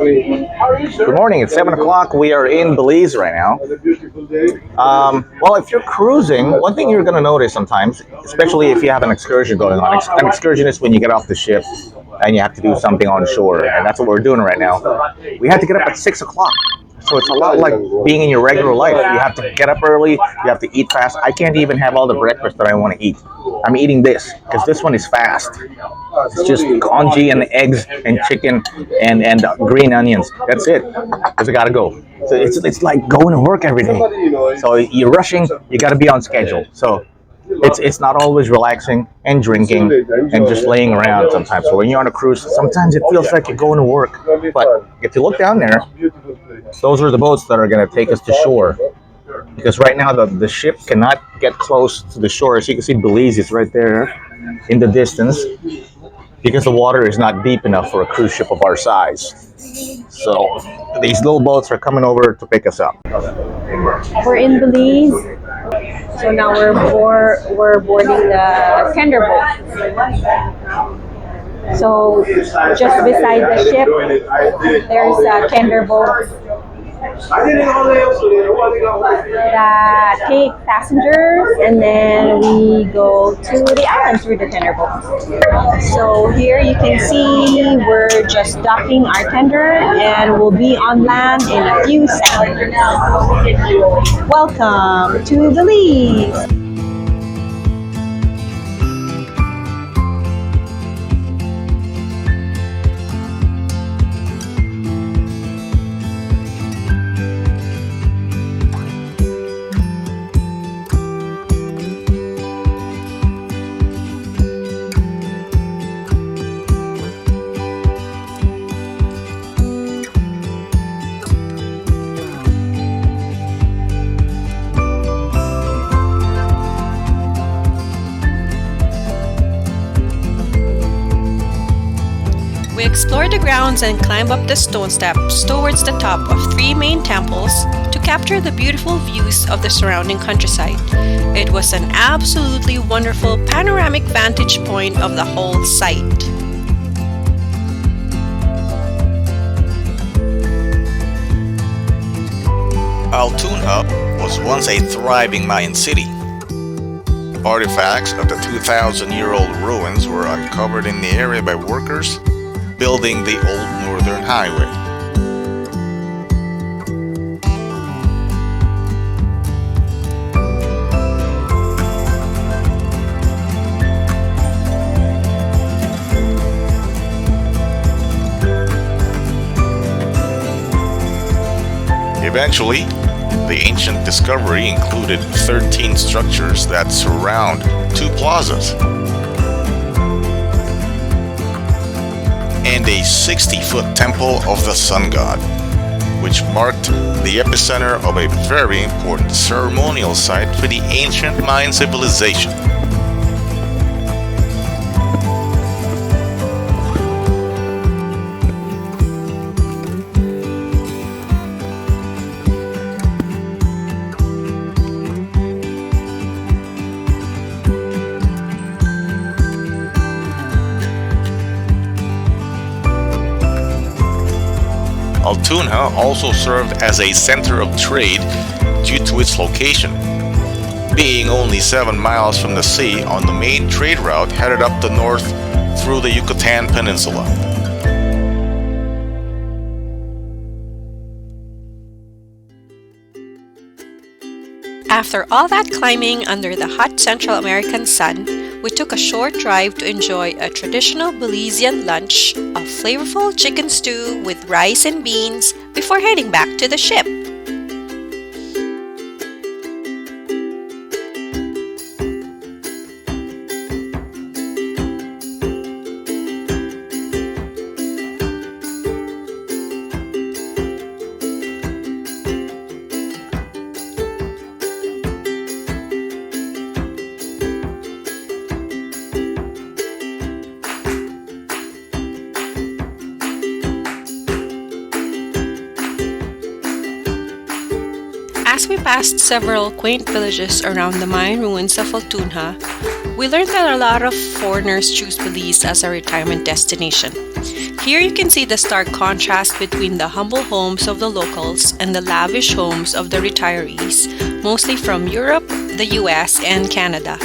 Good morning. It's 7 o'clock. We are in Belize right now. Well, if you're cruising, one thing you're going to notice sometimes, especially if you have an excursion going on, an excursion is when you get off the ship and you have to do something on shore, and that's what we're doing right now. We had to get up at 6 o'clock. So it's a lot like being in your regular life. You have to get up early, you have to eat fast. I can't even have all the breakfast that I want to eat. I'm eating this because this one is fast. It's just congee and eggs and chicken and green onions. That's it. Because I gotta go. So it's like going to work every day. So you're rushing. You got to be on schedule. So it's not always relaxing and drinking and just laying around sometimes. So when you're on a cruise, sometimes it feels like you're going to work. But if you look down there, those are the boats that are going to take us to shore. Because right now the ship cannot get close to the shore. As you can see, Belize is right there in the distance because the water is not deep enough for a cruise ship of our size. So these little boats are coming over to pick us up. We're in Belize, so now we're boarding the tender boat. So just beside the ship, there's a tender boat that take passengers, and then we go to the island through the tender boat. So here you can see we're just docking our tender and we'll be on land in a few seconds. Welcome to Belize! We explore the grounds and climb up the stone steps towards the top of three main temples to capture the beautiful views of the surrounding countryside. It was an absolutely wonderful panoramic vantage point of the whole site. Altoona was once a thriving Mayan city. Artifacts of the 2,000-year-old ruins were uncovered in the area by workers building the old Northern Highway. Eventually, the ancient discovery included 13 structures that surround two plazas and a 60-foot temple of the sun god, which marked the epicenter of a very important ceremonial site for the ancient Mayan civilization. Altoona also served as a center of trade due to its location, being only 7 miles from the sea on the main trade route headed up the north through the Yucatan Peninsula. After all that climbing under the hot Central American sun, we took a short drive to enjoy a traditional Belizean lunch of flavorful chicken stew with rice and beans before heading back to the ship. As we passed several quaint villages around the Mayan ruins of Altoona, we learned that a lot of foreigners choose Belize as a retirement destination. Here you can see the stark contrast between the humble homes of the locals and the lavish homes of the retirees, mostly from Europe, the US, and Canada.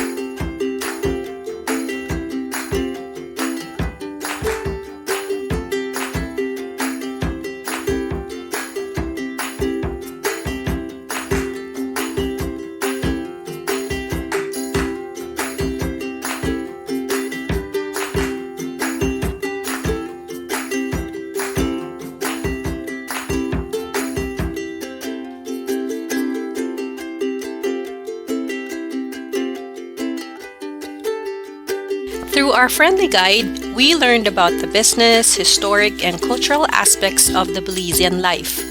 Through our friendly guide, we learned about the business, historic, and cultural aspects of the Belizean life.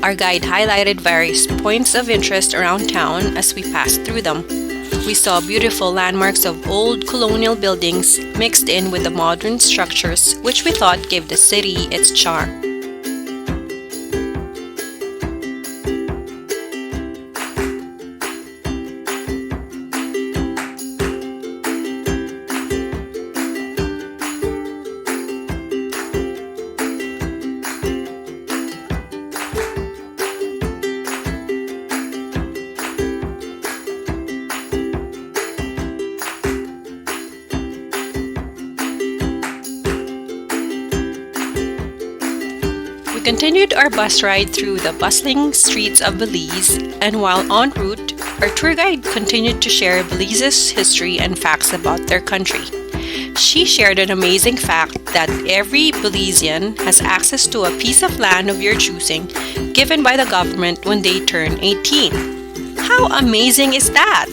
Our guide highlighted various points of interest around town as we passed through them. We saw beautiful landmarks of old colonial buildings mixed in with the modern structures, which we thought gave the city its charm. We continued our bus ride through the bustling streets of Belize, and while en route, our tour guide continued to share Belize's history and facts about their country. She shared an amazing fact that every Belizean has access to a piece of land of your choosing given by the government when they turn 18. How amazing is that?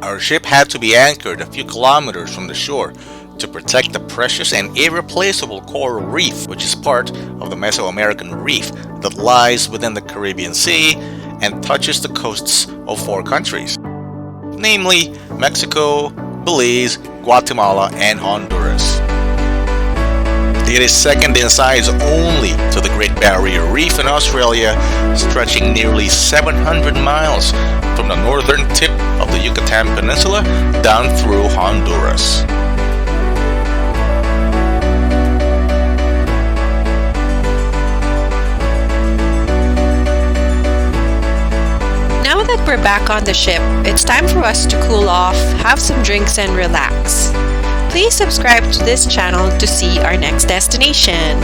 Our ship had to be anchored a few kilometers from the shore to protect the precious and irreplaceable coral reef, which is part of the Mesoamerican reef that lies within the Caribbean Sea and touches the coasts of 4 countries, namely Mexico, Belize, Guatemala, and Honduras. It is second in size only to the Great Barrier Reef in Australia, stretching nearly 700 miles from the northern tip of the Yucatan Peninsula down through Honduras. Now that we're back on the ship, it's time for us to cool off, have some drinks, and relax. Please subscribe to this channel to see our next destination.